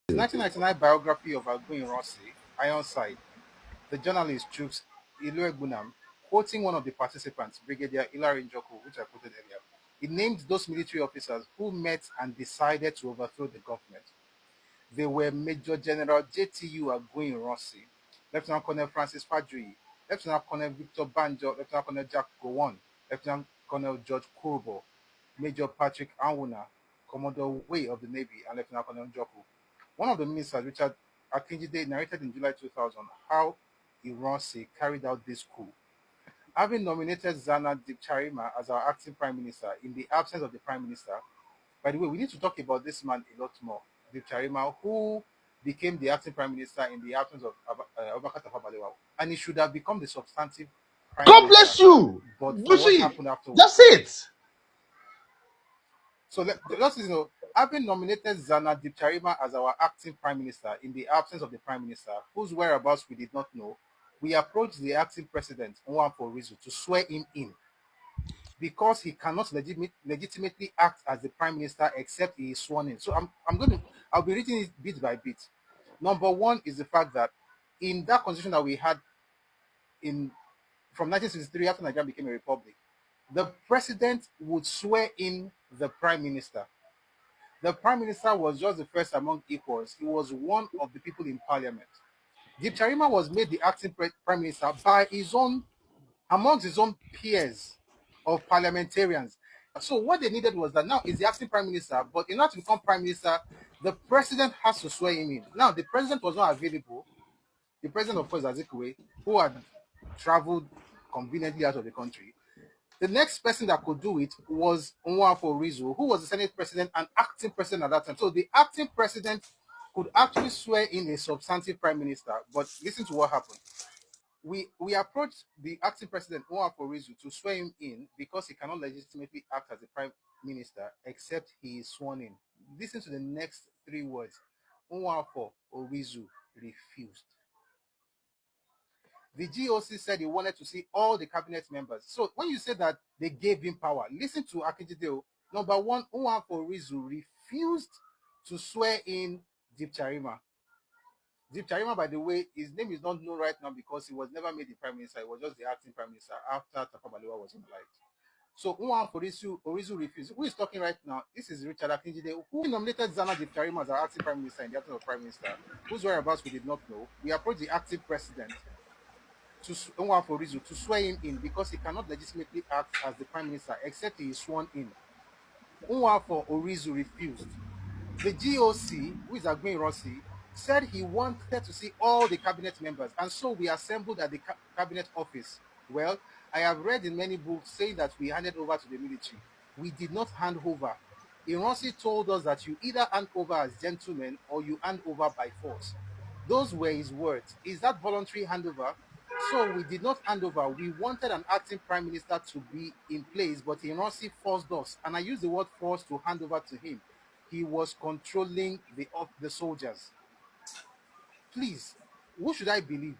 His 1999 biography of Aguiyi-Ironsi, the journalist Chuks Iluegbunam, quoting one of the participants, Brigadier Hilary Njoku, which I quoted earlier, he named those military officers who met and decided to overthrow the government. They were Major General JTU Aguiyi-Ironsi, Lieutenant Colonel Francis Fadri, Lieutenant Colonel Victor Banjo, Lieutenant Colonel Jack Gowon, Lieutenant Colonel George Kurbo, Major Patrick Anwuna, Commodore Way of the Navy, and Lieutenant Colonel Njoku. One of the ministers, Richard Akinjide, narrated in July 2000 how Ironsi carried out this coup. Having nominated Zana Dipcharima as our acting prime minister in the absence of the prime minister, by the way, we need to talk about this man a lot more, Dipcharima, who became the acting prime minister in the absence of Abubakar Tafawa Balewa, and he should have become the substantive prime God minister, bless you. but You for what see, happened that's afterwards. it. So let's having nominated Zana Dipcharima as our acting prime minister in the absence of the prime minister, whose whereabouts we did not know, we approached the acting president, Nwankwo Rizu, to swear him in because he cannot legitimately act as the prime minister except he is sworn in. So I'll be reading it bit by bit. Number one is the fact that in that constitution that we had in from 1963 after Nigeria became a republic, the president would swear in the prime minister. The prime minister was just the first among equals. He was one of the people in parliament. Deep Charima was made the acting prime minister by amongst his own peers of parliamentarians. So what they needed was that now he's the acting prime minister, but in order to become prime minister, the president has to swear him in. Now the president was not available. The president, of course, Azikwe, who had traveled conveniently out of the country. The next person that could do it was Nwankwo Rizu, who was the Senate president and acting president at that time. So the acting president could actually swear in a substantive prime minister. But listen to what happened. We approached the acting president Nwankwo Rizu to swear him in because he cannot legitimately act as the prime minister except he is sworn in. Listen to the next three words. Nwankwo Rizu refused. The GOC said he wanted to see all the cabinet members. So when you say that they gave him power, listen to Akinjide. Number one, Nwankwo Rizu refused to swear in Deep Charima. Deep Charima, by the way, his name is not known right now because he was never made the prime minister. He was just the acting prime minister after Tafawa Balewa was in life. So Nwankwo Rizu refused. Who is talking right now? This is Richard Akinjide, who nominated Zana Deep Charima as our acting prime minister in the absence of prime minister, whose whereabouts we did not know. We approached the acting president to Nwankwo Rizu to swear him in because he cannot legitimately act as the prime minister except he is sworn in. Nwankwo Rizu refused. The GOC, who is Aguiyi-Ironsi, said he wanted to see all the cabinet members, and so we assembled at the cabinet office. Well, I have read in many books saying that we handed over to the military. We did not hand over. Ironsi told us that you either hand over as gentlemen or you hand over by force. Those were his words. Is that voluntary handover? So we did not hand over. We wanted an acting prime minister to be in place, but Ironsi forced us, and I use the word force to hand over to him. He was controlling the soldiers. Please, who should I believe?